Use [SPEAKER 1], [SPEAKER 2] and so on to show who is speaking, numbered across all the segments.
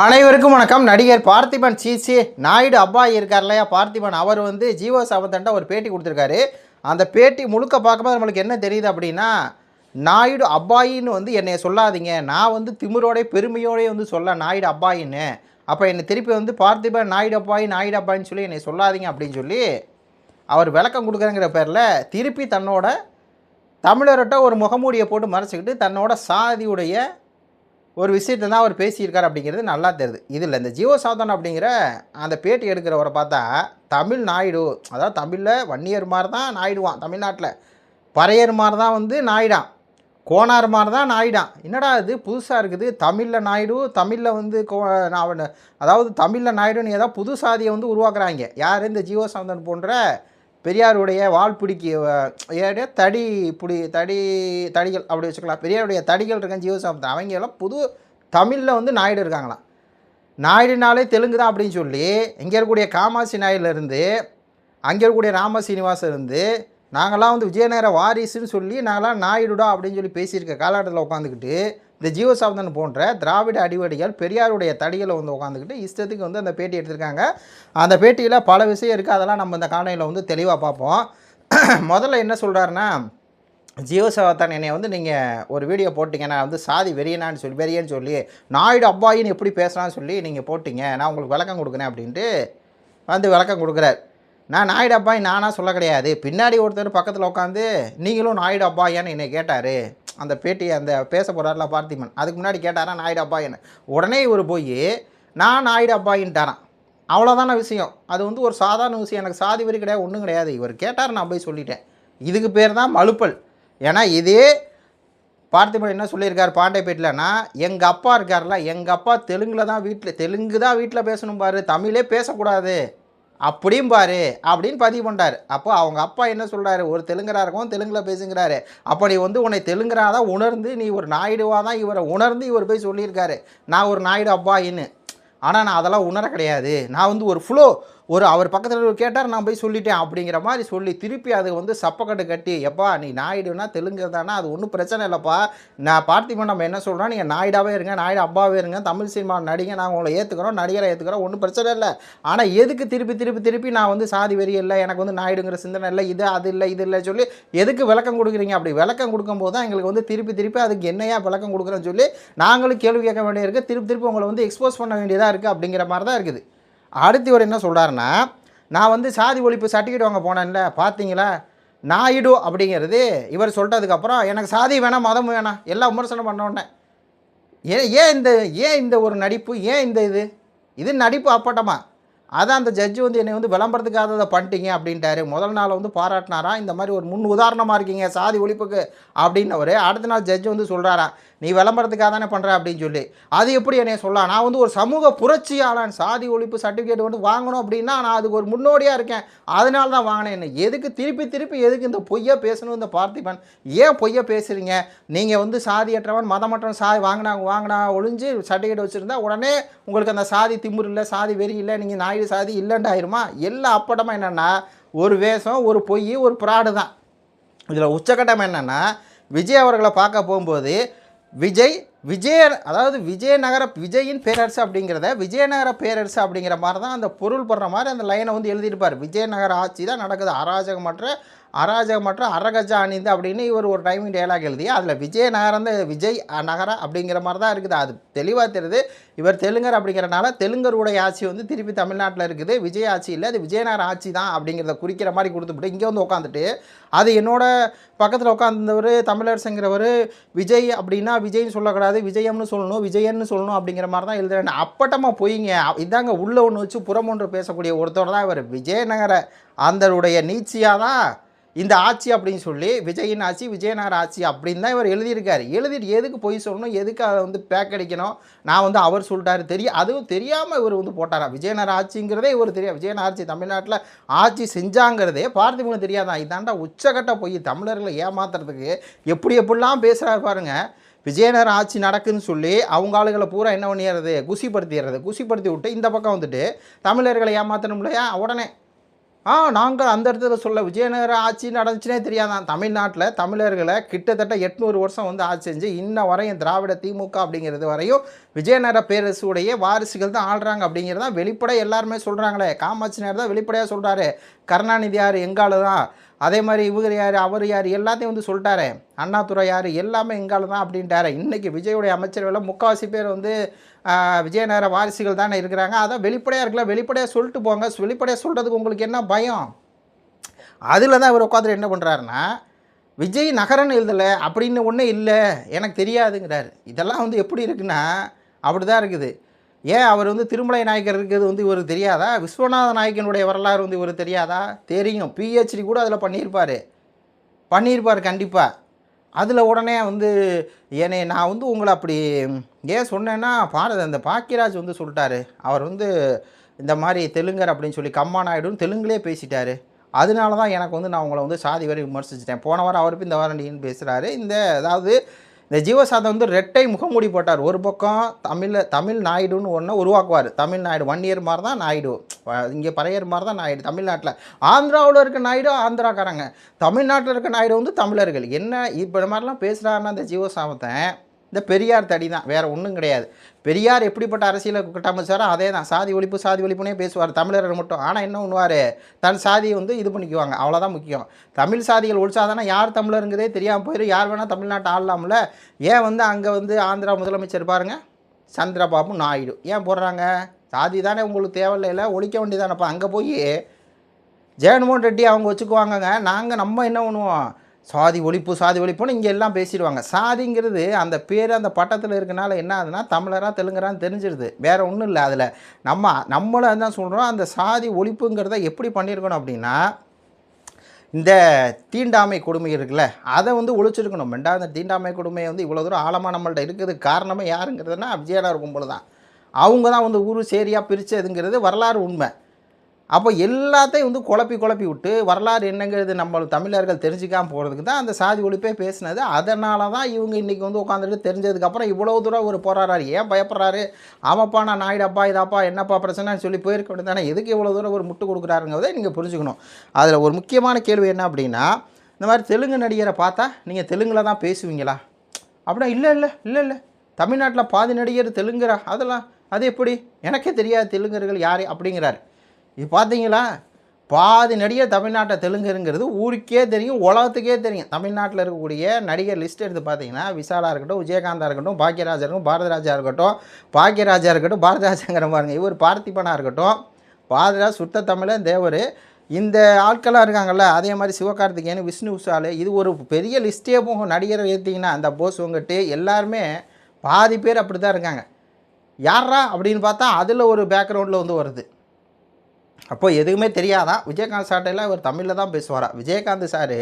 [SPEAKER 1] அனைவருக்கும் வணக்கம். நடிகர் பார்த்திபன் சிசி நாயுடு அப்பாயி இருக்கார் இல்லையா, பார்த்திபன் அவர் வந்து ஜீவோ சாவந்தன்ட்ட ஒரு பேட்டி கொடுத்துருக்காரு. அந்த பேட்டி முழுக்க பார்க்கும்போது நம்மளுக்கு என்ன தெரியுது அப்படின்னா, நாயுடு அப்பாயின்னு வந்து என்னை சொல்லாதீங்க, நான் வந்து திமிரோடைய பெருமையோடய வந்து சொல்ல நாயுடு அப்பாயின்னு, அப்போ என்னை திருப்பி வந்து பார்த்திபன் நாயுடு அப்பாயின்னு சொல்லி என்னை சொல்லாதீங்க அப்படின்னு சொல்லி அவர் விளக்கம் கொடுக்குறங்கிற பேரில் திருப்பி தன்னோட தமிழர்கிட்ட ஒரு முகமூடியை போட்டு மறைச்சிக்கிட்டு தன்னோட சாதியுடைய ஒரு விஷயத்தை தான் அவர் பேசியிருக்கார் அப்படிங்கிறது நல்லா தெரியுது. இதில் இந்த ஜீவோ சாவந்தன் அப்படிங்கிற அந்த பேட்டி எடுக்கிறவரை பார்த்தா தமிழ் நாயுடு, அதாவது தமிழில் வன்னியர் மாதிரி தான் நாயுடுவான், தமிழ்நாட்டில் பறையர் மாதிரி தான் வந்து நாயுடான், கோனார் மாதிரி தான் நாயுடான். என்னடா இது புதுசாக இருக்குது, தமிழில் நாயுடு, தமிழில் வந்து அதாவது தமிழில் நாயுடுன்னு ஏதாவது புது சாதியை வந்து உருவாக்குறாங்க. யார் இந்த ஜீவோ சாவந்தன் போன்ற பெரியாருடைய வால்பிடிக்கு தடிகள் அப்படி வச்சுக்கலாம், பெரியாருடைய தடிகள் இருக்காங்க ஜீவோ சாவந்தன், அவங்க எல்லாம் புது தமிழில் வந்து நாயுடு இருக்காங்களாம். நாயுடுனாலே தெலுங்கு தான் அப்படின்னு சொல்லி இங்கே இருக்கக்கூடிய காமாட்சி நாயுடுலேருந்து அங்கே இருக்கக்கூடிய ராமசீனிவாசன் இருந்து நாங்களாம் வந்து விஜயநகர வாரிசுன்னு சொல்லி நாங்களாம் நாயுடுடா அப்படின்னு சொல்லி பேசியிருக்க காலகட்டத்தில் உட்காந்துக்கிட்டு இந்த ஜீவோ சாவந்தன் போன்ற திராவிட அடிவடிகள் பெரியாருடைய தடிகளை வந்து உட்காந்துக்கிட்டு இஷ்டத்துக்கு வந்து அந்த பேட்டி எடுத்திருக்காங்க. அந்த பேட்டியில் பல விஷயம் இருக்குது, அதெல்லாம் நம்ம இந்த காணொலியில் வந்து தெளிவாக பார்ப்போம். முதல்ல என்ன சொல்கிறாருன்னா, ஜீவோ சாவந்தன் என்னை வந்து நீங்கள் ஒரு வீடியோ போட்டிங்க, நான் வந்து சாதி வெறியன்னு சொல்லி நாயுடு அப்பாயின்னு எப்படி பேசுகிறான்னு சொல்லி நீங்கள் போட்டிங்க, நான் உங்களுக்கு விளக்கம் கொடுக்குறேன் அப்படின்ட்டு வந்து விளக்கம் கொடுக்குறாரு. நான் நாயுடு அப்பாய் நானாக சொல்ல கிடையாது, பின்னாடி ஒருத்தர் பக்கத்தில் உட்காந்து நீங்களும் நாயுடு அப்பாயான்னு என்னை கேட்டார். அந்த பேட்டி அந்த பேச போகிறார்ல பார்த்திபன், அதுக்கு முன்னாடி கேட்டாரா நாயுடு அப்பாயின்னு, உடனே இவர் போய் நான் நாயுடு அப்பாயின்ட்டாரான். அவ்வளோதான விஷயம். அது வந்து ஒரு சாதாரண விஷயம், எனக்கு சாதி வரி கிடையாது, ஒன்றும் கிடையாது. இவர் கேட்டார், நான் போய் சொல்லிட்டேன். இதுக்கு பேர் தான் மழுப்பல். ஏன்னா இதே பார்த்திபன் என்ன சொல்லியிருக்கார் பாண்டைப்பேட்டில்னா, எங்கள் அப்பா இருக்கார்ல, எங்கள் அப்பா தெலுங்கு தான் வீட்டில் பேசணும் பாரு, தமிழே பேசக்கூடாது அப்படியும் பாரு அப்படின்னு பதிவு பண்ணுறாரு. அப்போ அவங்க அப்பா என்ன சொல்கிறாரு, ஒரு தெலுங்கராக இருக்கும் தெலுங்கில் பேசுங்கிறாரு. அப்போ நீ வந்து உன்னை தெலுங்கராக தான் உணர்ந்து நீ ஒரு நாயுடுவாக தான் இவரை உணர்ந்து இவர் போய் சொல்லியிருக்காரு நான் ஒரு நாயுடு அப்பாயின்னு. ஆனால் நான் அதெல்லாம் உணர கிடையாது, நான் வந்து ஒரு அவர் பக்கத்தில் கேட்டார், நான் போய் சொல்லிட்டேன் அப்படிங்கிற மாதிரி சொல்லி திருப்பி அது வந்து சப்பக்கட்டு கட்டி, எப்பா நீ நாயுடுனா தெலுங்கு தானே, அது ஒன்றும் பிரச்சனை இல்லைப்பா, நான் பார்த்திபன் நம்ம என்ன சொல்கிறோம், நீங்கள் நாயுடாவே இருங்க, நாயுடு அப்பாவே இருங்க, தமிழ் சினிமா நடிகை நாங்கள் உங்களை ஏற்றுக்கிறோம், நடிகரை ஏற்றுக்கிறோம், ஒன்றும் பிரச்சனை இல்லை. ஆனால் எதுக்கு திருப்பி நான் வந்து சாதி வெறி இல்லை, எனக்கு வந்து நாயுடுங்கிற சிந்தனை இல்லை, இது இல்லை சொல்லி எதுக்கு விளக்கம் கொடுக்குறீங்க? அப்படி விளக்கம் கொடுக்கும்போது தான் எங்களுக்கு வந்து திருப்பி அதுக்கு என்னையா விளக்கம் கொடுக்குறேன்னு சொல்லி நாங்களும் கேள்வி கேட்க வேண்டியிருக்கு, திருப்பி உங்களை வந்து எக்ஸ்போஸ் பண்ண வேண்டியதாக இருக்குது அப்படிங்கிற மாதிரி தான் இருக்குது. அடுத்து இவர் என்ன சொல்கிறாருன்னா, நான் வந்து சாதி ஒழிப்பு சர்டிஃபிகேட் வாங்க போனேன்ல பார்த்தீங்களா, நாயுடு அப்படிங்கிறது இவர் சொல்லிட்டதுக்கப்புறம் எனக்கு சாதி வேணாம் மதம் வேணாம் எல்லாம் விமர்சனம் பண்ணோன்னே ஏன் இந்த ஒரு நடிப்பு, ஏன் இது நடிப்பு அப்பட்டமா? அதான் அந்த ஜட்ஜு வந்து என்னை வந்து விளம்பரத்துக்காக அதை பண்ணிட்டீங்க அப்படின்ட்டாரு. முதல் நாள் வந்து பாராட்டினாரா, இந்த மாதிரி ஒரு முன் உதாரணமாக இருக்கீங்க சாதி ஒழிப்புக்கு அப்படின்னவர். அடுத்த நாள் ஜட்ஜு வந்து சொல்கிறாரா, நீ விளம்பரத்துக்காக தானே பண்ணுற அப்படின்னு சொல்லி. அது எப்படி என்னை சொல்லலாம், நான் வந்து ஒரு சமூக புரட்சியாளன், சாதி ஒழிப்பு சர்டிஃபிகேட் வந்து வாங்கணும் அப்படின்னா நான் அதுக்கு ஒரு முன்னோடியாக இருக்கேன், அதனால தான் வாங்கினேன். என்ன எதுக்கு திருப்பி எதுக்கு இந்த பொய்யை பேசணும்? இந்த பார்த்திபன் ஏன் பொய்யை பேசுகிறீங்க? நீங்கள் வந்து சாதியற்றவன் மதமற்றவன் சாதி வாங்கினா ஒழிஞ்சு சர்டிஃபிகேட் வச்சுருந்தா உடனே உங்களுக்கு அந்த சாதி திமிரு இல்லை, சாதி வெறி இல்லை, நீங்கள் நாயுடு சாதி இல்லைண்டாயிருமா? எல்லாம் அப்பட்டமாக என்னென்னா ஒரு வேஷம், ஒரு பொய், ஒரு பிராடு தான். இதில் உச்சக்கட்டம் என்னென்னா, விஜய் அவர்களை பார்க்க போகும்போது அதாவது விஜயின் பேரரசு அப்படிங்கிறத விஜயநகர பேரரசு அப்படிங்கிற மாதிரி தான் அந்த பொருள் படுற மாதிரி அந்த லைனை வந்து எழுதியிருப்பார். விஜயநகர ஆட்சி தான் நடக்குது, அராஜகமற்ற அரகஜா அணிந்து அப்படின்னு இவர் ஒரு டைமிங் டயலாக் எழுதி அதில் விஜயநகரம் விஜய் நகரம் அப்படிங்கிற மாதிரி தான் இருக்குது. அது தெளிவாக தெரியுது. இவர் தெலுங்கர் அப்படிங்கிறனால தெலுங்கருடைய ஆட்சி வந்து திருப்பி தமிழ்நாட்டில் இருக்குது, விஜய் ஆட்சி இல்லை, அது விஜயநகர ஆட்சி தான் அப்படிங்கிறத குறிக்கிற மாதிரி கொடுத்துட்டு இங்கே வந்து உட்காந்துட்டு அது என்னோட பக்கத்தில் உட்காந்துருந்தவர் தமிழரசுங்கிறவர் விஜய் அப்படின்னா விஜய்னு சொல்லக்கூடாது, விஜயம்னு சொல்லணும், விஜயன்னு சொல்லணும் அப்படிங்கிற மாதிரி தான் எழுதுறேன். அப்பட்டமாக போயிங்க. இதாங்க உள்ள ஒன்று வச்சு புறம் ஒன்று பேசக்கூடிய ஒருத்தர் தான் இவர். விஜயநகர அந்தருடைய நீட்சியாக தான் இந்த ஆட்சி அப்படின்னு சொல்லி விஜயின் ஆட்சி விஜயநகர ஆட்சி அப்படின்னு தான் இவர் எழுதியிருக்காரு. எழுதிட்டு எதுக்கு பொய் சொல்லணும், எதுக்கு அதை வந்து பேக் அடிக்கணும், நான் வந்து அவர் சொல்லிட்டாரு அதுவும் தெரியாமல் இவர் வந்து போட்டாரா. விஜயநகர ஆட்சிங்கிறதே இவர் தெரியாது, விஜயநகர ஆட்சி தமிழ்நாட்டில் ஆட்சி செஞ்சாங்கிறதே பார்த்திபனுக்கு தெரியாதான். இதாண்டா உச்சக்கட்ட பொய். தமிழர்களை ஏமாத்துறதுக்கு எப்படிலாம் பேசுகிறாரு பாருங்க. விஜயநகர ஆட்சி நடக்குதுன்னு சொல்லி அவங்க ஆளுகளை பூரா என்ன பண்ணிடுறது, குசிப்படுத்தி விட்டு இந்த பக்கம் வந்துட்டு தமிழர்களை ஏமாற்றணும் இல்லையா, உடனே நாங்கள் அந்த இடத்துல சொல்ல விஜயநகர ஆட்சி நடந்துச்சுனே தெரியாதான். தமிழ்நாட்டில் தமிழர்களை கிட்டத்தட்ட 800 வருஷம் வந்து ஆட்சி செஞ்சு இன்ன வரையும் திராவிட திமுக அப்படிங்கிறது வரையும் விஜயநகர பேரரசுடைய வாரிசுகள் தான் ஆள்றாங்க அப்படிங்கிறது தான் வெளிப்படையாக எல்லாருமே சொல்கிறாங்களே. காமாட்சி நாயுடு தான் வெளிப்படையாக சொல்கிறாரு. கருணாநிதி யார், எங்காலு தான். அதே மாதிரி இவர் யார், அவர் யார், எல்லாத்தையும் வந்து சொல்லிட்டாரு. அண்ணாதுரை யார், எல்லாமே எங்காலு தான் அப்படின்ட்டாரு. இன்றைக்கி விஜயுடைய அமைச்சர்கள் முக்கால்வாசி பேர் வந்து விஜயநகர வாரிசுகள் தானே இருக்கிறாங்க. அதான் வெளிப்படையாக இருக்குல்ல, வெளிப்படையாக சொல்லிட்டு போங்க. வெளிப்படையாக சொல்கிறதுக்கு உங்களுக்கு என்ன பயம்? அதில் தான் இவர் உட்காந்துட்டு என்ன பண்ணுறாருன்னா, விஜய் நகரன்னு எழுதலை அப்படின்னு ஒன்றும் இல்லை, எனக்கு தெரியாதுங்கிறாரு. இதெல்லாம் வந்து எப்படி இருக்குன்னா அப்படி தான் இருக்குது. ஏன் அவர் வந்து திருமலை நாயக்கர் இருக்கிறது வந்து இவருக்கு தெரியாதா? விஸ்வநாத நாயக்கனுடைய வரலாறு வந்து இவருக்கு தெரியாதா? தெரியும். பிஹெச்டி கூட அதில் பண்ணியிருப்பார் கண்டிப்பாக. அதில் உடனே வந்து என்னை நான் வந்து உங்களை அப்படி ஏன் சொன்னேன்னா, அந்த பாக்கியராஜ் வந்து சொல்லிட்டாரு, அவர் வந்து இந்த மாதிரி தெலுங்கர் அப்படின்னு சொல்லி கம்மா நாயுடுன்னு தெலுங்குலேயே பேசிட்டார். அதனால தான் எனக்கு வந்து நான் உங்களை வந்து சாதி வரை விமர்சிச்சிட்டேன். போன வாரம் அவருக்கு இந்த வாரம் நீன்னு பேசுகிறாரு. அதாவது இந்த ஜீவசாதம் வந்து ரெட்டை முகமூடி போட்டார். ஒரு பக்கம் தமிழ் நாயுடுன்னு ஒன்று உருவாக்குவார். தமிழ் நாயுடு வன்னியர் மாதிரி தான் நாயுடு, இங்கே பறையர் மாதிரி தான் நாயுடு தமிழ்நாட்டில். ஆந்திராவில் இருக்க நாயுடு ஆந்திராக்காரங்க, தமிழ்நாட்டில் இருக்க நாயுடு வந்து தமிழர்கள். என்ன இப்போ இந்த மாதிரிலாம் பேசுகிறாருன்னா இந்த ஜீவசாமத்தை இந்த பெரியார் தடி தான், வேறு ஒன்றும் கிடையாது. பெரியார் எப்படிப்பட்ட அரசியலை கட்டமைச்சாரோ அதே தான். சாதி ஒழிப்புனே பேசுவார் தமிழர்கள் மட்டும். ஆனால் என்ன பண்ணுவார், தன் சாதியை வந்து இது பண்ணிக்குவாங்க, அவ்வளோதான் முக்கியம். தமிழ் சாதிகள் ஒழிச்சாதானே யார் தமிழருங்கிறதே தெரியாமல் போயிடும். யார் வேணால் தமிழ்நாட்டை ஆளலாம்ல. ஏன் வந்து அங்கே வந்து ஆந்திரா முதலமைச்சர் பாருங்கள் சந்திரபாபு நாயுடு ஏன் போடுறாங்க? சாதி தானே உங்களுக்கு தேவையில்லை, ஒழிக்க வேண்டியதானப்பா. அங்கே போய் ஜெகன்மோகன் ரெட்டி அவங்க வச்சுக்குவாங்கங்க. நம்ம என்ன பண்ணுவோம், சாதி ஒழிப்புன்னு இங்கே எல்லாம் பேசிடுவாங்க. சாதிங்கிறது அந்த பேர் அந்த பட்டத்தில் இருக்கனால என்ன ஆகுதுன்னா தமிழராக தெலுங்கரான்னு தெரிஞ்சிருது, வேறு ஒன்றும் இல்லை. அதில் நம்மளை தான் சொல்கிறோம். அந்த சாதி ஒழிப்புங்கிறத எப்படி பண்ணியிருக்கணும் அப்படின்னா, இந்த தீண்டாமை கொடுமை இருக்குல்ல அதை வந்து ஒழிச்சிருக்கணும். ரெண்டாவது தீண்டாமை கொடுமையை வந்து இவ்வளோ தூரம் ஆழமாக நம்மள்ட்ட இருக்கிறதுக்கு காரணமே யாருங்கிறதுனா விஜயநகர் கும்பல் தான். அவங்க தான் வந்து ஊர் சேரியாக பிரித்ததுங்கிறது வரலாறு உண்மை. அப்போ எல்லாத்தையும் வந்து குழப்பி விட்டு வரலாறு என்னங்கிறது நம்ம தமிழர்கள் தெரிஞ்சிக்காமல் போகிறதுக்கு தான் அந்த சாதி ஒழிப்பே பேசினது. அதனால தான் இவங்க இன்றைக்கி வந்து உட்காந்துட்டு தெரிஞ்சதுக்கப்புறம் இவ்வளோ தூரம் ஒரு போராடுறாரு. ஏன் பயப்படுறாரு? ஆமாப்பா நான் நாயுடப்பா இதாப்பா என்னப்பா பிரச்சனைன்னு சொல்லி போயிருக்க வேண்டியது தானே. எதுக்கு இவ்வளோ தூரம் ஒரு முட்டு கொடுக்குறாருங்கிறத நீங்கள் புரிஞ்சுக்கணும். அதில் ஒரு முக்கியமான கேள்வி என்ன அப்படின்னா, இந்த மாதிரி தெலுங்கு நடிகரை பார்த்தா நீங்கள் தெலுங்கில் தான் பேசுவீங்களா அப்படின்னா, இல்லை தமிழ்நாட்டில் பாதி நடிகர் தெலுங்குரா, அதெல்லாம் அது எப்படி, எனக்கே தெரியாது தெலுங்கர்கள் யார் அப்படிங்கிறார். இது பார்த்தீங்களா, பாதி நடிகர் தமிழ்நாட்டை தெலுங்குங்கிறது ஊருக்கே தெரியும், உலகத்துக்கே தெரியும். தமிழ்நாட்டில் இருக்கக்கூடிய நடிகர் லிஸ்ட் எடுத்து பார்த்தீங்கன்னா, விஷாலாக இருக்கட்டும், விஜயகாந்தாக இருக்கட்டும், பாக்கியராஜா இருக்கட்டும், பாரதிராஜா இருக்கட்டும், பாரதிராஜாங்கிற பாருங்க, இவர் பார்த்திபனாக இருக்கட்டும், பாரதிராஜ் சுத்த தமிழன் தேவர், இந்த ஆட்களாக இருக்காங்கள்ல, அதே மாதிரி சிவகார்த்திகேயன், விஷ்ணு விஷால், இது ஒரு பெரிய லிஸ்ட்டே போகும். நடிகரை ஏற்றிங்கன்னா அந்த போஸ் வெங்கட் எல்லாருமே பாதி பேர் அப்படி தான் இருக்காங்க. யாரா அப்படின்னு பார்த்தா அதில் ஒரு பேக்ரவுண்டில் வந்து வருது. அப்போ எதுவுமே தெரியாதான். விஜயகாந்த் சார்ட்டெல்லாம் இவர் தமிழில் தான் பேசுவாரா. விஜயகாந்த் சார்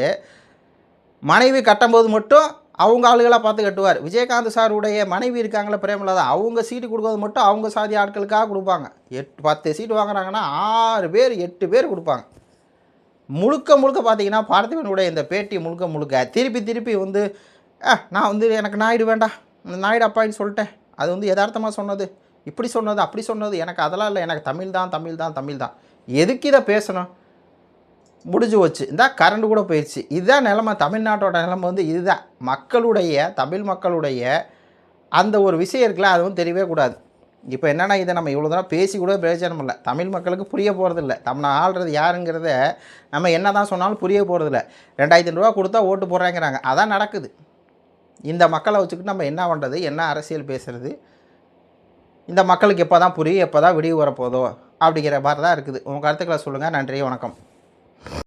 [SPEAKER 1] மனைவி கட்டும்போது மட்டும் அவங்க ஆளுகளாக பார்த்து கட்டுவார். விஜயகாந்த் சாருடைய மனைவி இருக்காங்களே பிரேமலதா, அவங்க சீட்டு கொடுக்குறது மட்டும் அவங்க சாதி ஆட்களுக்காக கொடுப்பாங்க. 10 சீட்டு வாங்குறாங்கன்னா 6 பேர் 8 பேர் கொடுப்பாங்க. முழுக்க பார்த்தீங்கன்னா பார்த்திபனுடைய இந்த பேட்டி முழுக்க திருப்பி வந்து நான் வந்து எனக்கு நாயுடு வேண்டாம், நாயுடு அப்பான்னு சொல்லிட்டேன், அது வந்து யதார்த்தமாக சொன்னது, இப்படி சொன்னது அப்படி சொன்னது, எனக்கு அதெல்லாம் இல்லை, எனக்கு தமிழ் தான். எதுக்கு இதை பேசணும், முடிஞ்சு வச்சு இந்த கரண்ட் கூட போயிடுச்சு. இதுதான் நிலைமை, தமிழ்நாட்டோட நிலைமை வந்து இதுதான். தமிழ் மக்களுடைய அந்த ஒரு விஷயம் இருக்குல்ல, அது வந்து தெரியவே கூடாது. இப்போ என்னென்னா இதை நம்ம இவ்வளோ தூரம் பேசி கூட பிரயோஜனம் இல்லை. தமிழ் மக்களுக்கு புரிய போகிறதில்ல. நம்ம ஆள்றது யாருங்கிறத நம்ம என்ன தான் சொன்னாலும் புரிய போகிறதில்ல. 2500 ரூபா கொடுத்தா ஓட்டு போடுறாங்கிறாங்க, அதான் நடக்குது. இந்த மக்களை வச்சுக்கிட்டு நம்ம என்ன பண்ணுறது, என்ன அரசியல் பேசுகிறது, இந்த மக்களுக்கு எப்போ தான் புரியும், எப்போ தான் விடிவு வரப்போதோ அப்படிங்கிற மாதிரி தான் இருக்குது. உங்கள் கருத்துக்களை சொல்லுங்கள். நன்றி, வணக்கம்.